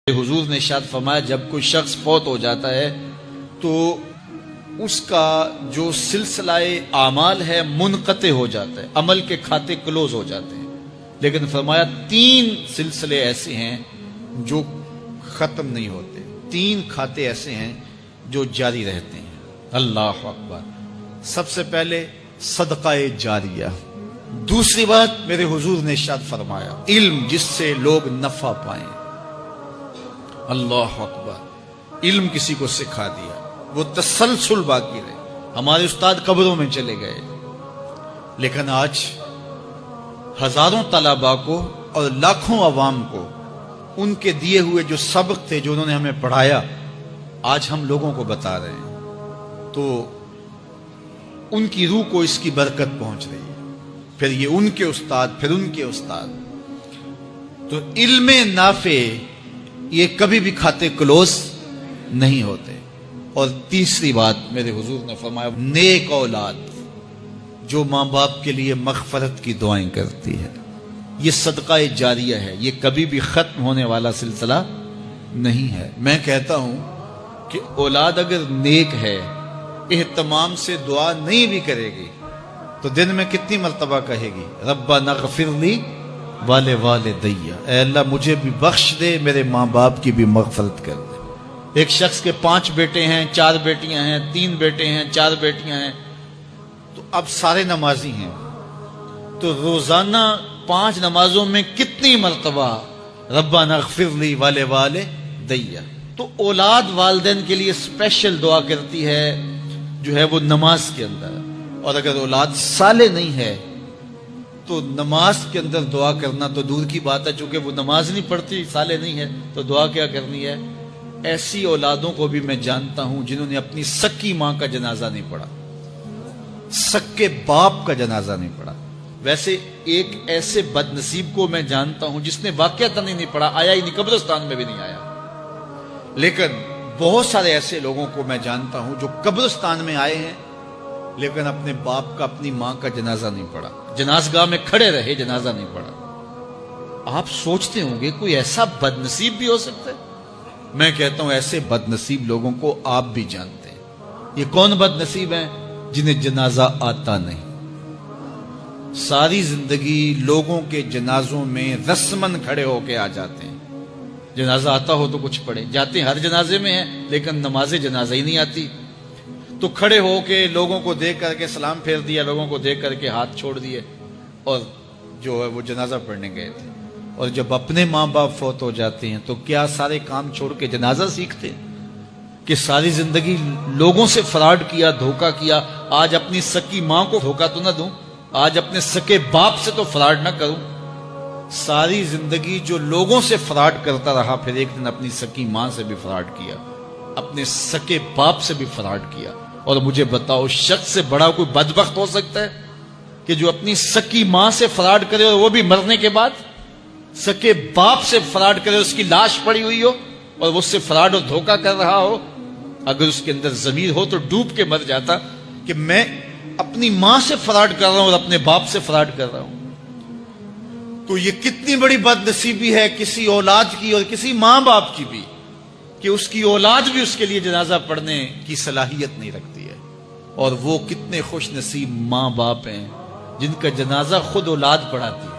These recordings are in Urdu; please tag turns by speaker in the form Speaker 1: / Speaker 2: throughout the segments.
Speaker 1: حضور نے ارشاد فرمایا جب کوئی شخص فوت ہو جاتا ہے تو اس کا جو سلسلہ اعمال ہے منقطع ہو جاتا ہے، عمل کے کھاتے کلوز ہو جاتے ہیں، لیکن فرمایا 3 سلسلے ایسے ہیں جو ختم نہیں ہوتے، 3 کھاتے ایسے ہیں جو جاری رہتے ہیں۔ اللہ اکبر۔ سب سے پہلے صدقہ جاریہ، دوسری بات میرے حضور نے ارشاد فرمایا علم جس سے لوگ نفع پائیں۔ اللہ اکبر۔ علم کسی کو سکھا دیا، وہ تسلسل باقی رہے۔ ہمارے استاد قبروں میں چلے گئے، لیکن آج ہزاروں طلباء کو اور لاکھوں عوام کو ان کے دیے ہوئے جو سبق تھے جو انہوں نے ہمیں پڑھایا آج ہم لوگوں کو بتا رہے ہیں، تو ان کی روح کو اس کی برکت پہنچ رہی ہے۔ پھر یہ ان کے استاد، پھر ان کے استاد۔ تو علم نافع یہ کبھی بھی کھاتے کلوز نہیں ہوتے۔ اور تیسری بات میرے حضور نے فرمایا نیک اولاد جو ماں باپ کے لیے مغفرت کی دعائیں کرتی ہے، یہ صدقہ جاریہ ہے، یہ کبھی بھی ختم ہونے والا سلسلہ نہیں ہے۔ میں کہتا ہوں کہ اولاد اگر نیک ہے، اہتمام سے دعا نہیں بھی کرے گی تو دن میں کتنی مرتبہ کہے گی ربنا اغفر لی والدیّ، اے اللہ مجھے بھی بخش دے، میرے ماں باپ کی بھی مغفرت کر دے۔ ایک شخص کے 5 بیٹے ہیں، 4 بیٹیاں ہیں، 3 بیٹے ہیں، 4 بیٹیاں ہیں، تو اب سارے نمازی ہیں، تو روزانہ 5 نمازوں میں کتنی مرتبہ ربنا اغفر لی والدیّ۔ تو اولاد والدین کے لیے اسپیشل دعا کرتی ہے جو ہے وہ نماز کے اندر، اور اگر اولاد صالح نہیں ہے تو نماز کے اندر دعا کرنا تو دور کی بات ہے، چونکہ وہ نماز نہیں پڑھتی، صالح نہیں ہے، تو دعا کیا کرنی ہے؟ ایسی اولادوں کو بھی میں جانتا ہوں جنہوں نے اپنی سکی ماں کا جنازہ نہیں پڑھا، سکے باپ کا جنازہ نہیں پڑھا۔ ویسے ایک ایسے بد نصیب کو میں جانتا ہوں جس نے واقعتاً نہیں پڑھا، آیا ہی نہیں، قبرستان میں بھی نہیں آیا، لیکن بہت سارے ایسے لوگوں کو میں جانتا ہوں جو قبرستان میں آئے ہیں لیکن اپنے باپ کا، اپنی ماں کا جنازہ نہیں پڑھا، جنازگاہ میں کھڑے رہے، جنازہ نہیں پڑھا۔ آپ سوچتے ہوں گے کوئی ایسا بد نصیب بھی ہو سکتا ہے؟ میں کہتا ہوں ایسے بد نصیب لوگوں کو آپ بھی جانتے ہیں۔ یہ کون بد نصیب ہیں؟ جنہیں جنازہ آتا نہیں، ساری زندگی لوگوں کے جنازوں میں رسمن کھڑے ہو کے آ جاتے ہیں۔ جنازہ آتا ہو تو کچھ پڑھے، جاتے ہیں ہر جنازے میں ہیں لیکن نماز جنازہ ہی نہیں آتی، تو کھڑے ہو کے لوگوں کو دیکھ کر کے سلام پھیر دیا، لوگوں کو دیکھ کر کے ہاتھ چھوڑ دیے، اور جو ہے وہ جنازہ پڑھنے گئے تھے۔ اور جب اپنے ماں باپ فوت ہو جاتے ہیں تو کیا سارے کام چھوڑ کے جنازہ سیکھتے ہیں کہ ساری زندگی لوگوں سے فراڈ کیا، دھوکہ کیا، آج اپنی سکی ماں کو دھوکہ تو نہ دوں، آج اپنے سکے باپ سے تو فراڈ نہ کروں۔ ساری زندگی جو لوگوں سے فراڈ کرتا رہا، پھر ایک دن اپنی سکی ماں سے بھی فراڈ کیا، اپنے سکے باپ سے بھی فراڈ کیا۔ اور مجھے بتاؤ شخص سے بڑا کوئی بدبخت ہو سکتا ہے کہ جو اپنی سکی ماں سے فراڈ کرے اور وہ بھی مرنے کے بعد، سکے باپ سے فراڈ کرے، اس کی لاش پڑی ہوئی ہو اور وہ اس سے فراڈ اور دھوکہ کر رہا ہو؟ اگر اس کے اندر ضمیر ہو تو ڈوب کے مر جاتا کہ میں اپنی ماں سے فراڈ کر رہا ہوں اور اپنے باپ سے فراڈ کر رہا ہوں۔ تو یہ کتنی بڑی بد نصیبی ہے کسی اولاد کی اور کسی ماں باپ کی بھی کہ اس کی اولاد بھی اس کے لیے جنازہ پڑھنے کی صلاحیت نہیں رکھتی ہے۔ اور وہ کتنے خوش نصیب ماں باپ ہیں جن کا جنازہ خود اولاد پڑھاتی ہے۔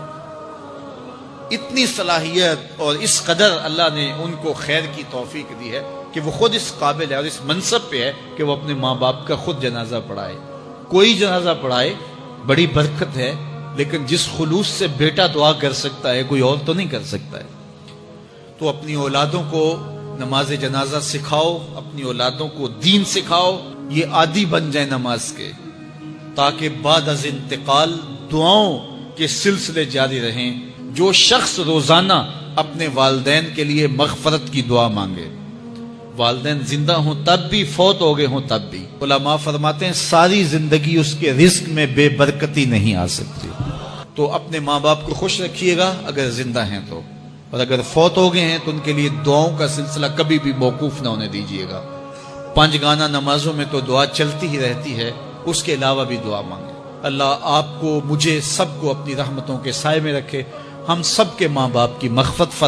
Speaker 1: اتنی صلاحیت اور اس قدر اللہ نے ان کو خیر کی توفیق دی ہے کہ وہ خود اس قابل ہے اور اس منصب پہ ہے کہ وہ اپنے ماں باپ کا خود جنازہ پڑھائے۔ کوئی جنازہ پڑھائے بڑی برکت ہے، لیکن جس خلوص سے بیٹا دعا کر سکتا ہے کوئی اور تو نہیں کر سکتا ہے۔ تو اپنی اولادوں کو نماز جنازہ سکھاؤ، اپنی اولادوں کو دین سکھاؤ، یہ عادی بن جائے نماز کے، تاکہ بعد از انتقال دعاؤں کے سلسلے جاری رہیں۔ جو شخص روزانہ اپنے والدین کے لیے مغفرت کی دعا مانگے، والدین زندہ ہوں تب بھی، فوت ہو گئے ہوں تب بھی، علماء فرماتے ہیں ساری زندگی اس کے رزق میں بے برکتی نہیں آ سکتی۔ تو اپنے ماں باپ کو خوش رکھیے گا اگر زندہ ہیں تو، اور اگر فوت ہو گئے ہیں تو ان کے لیے دعاؤں کا سلسلہ کبھی بھی موقوف نہ ہونے دیجیے گا۔ 5 گانا نمازوں میں تو دعا چلتی ہی رہتی ہے، اس کے علاوہ بھی دعا مانگیں۔ اللہ آپ کو، مجھے، سب کو اپنی رحمتوں کے سائے میں رکھے، ہم سب کے ماں باپ کی مغفرت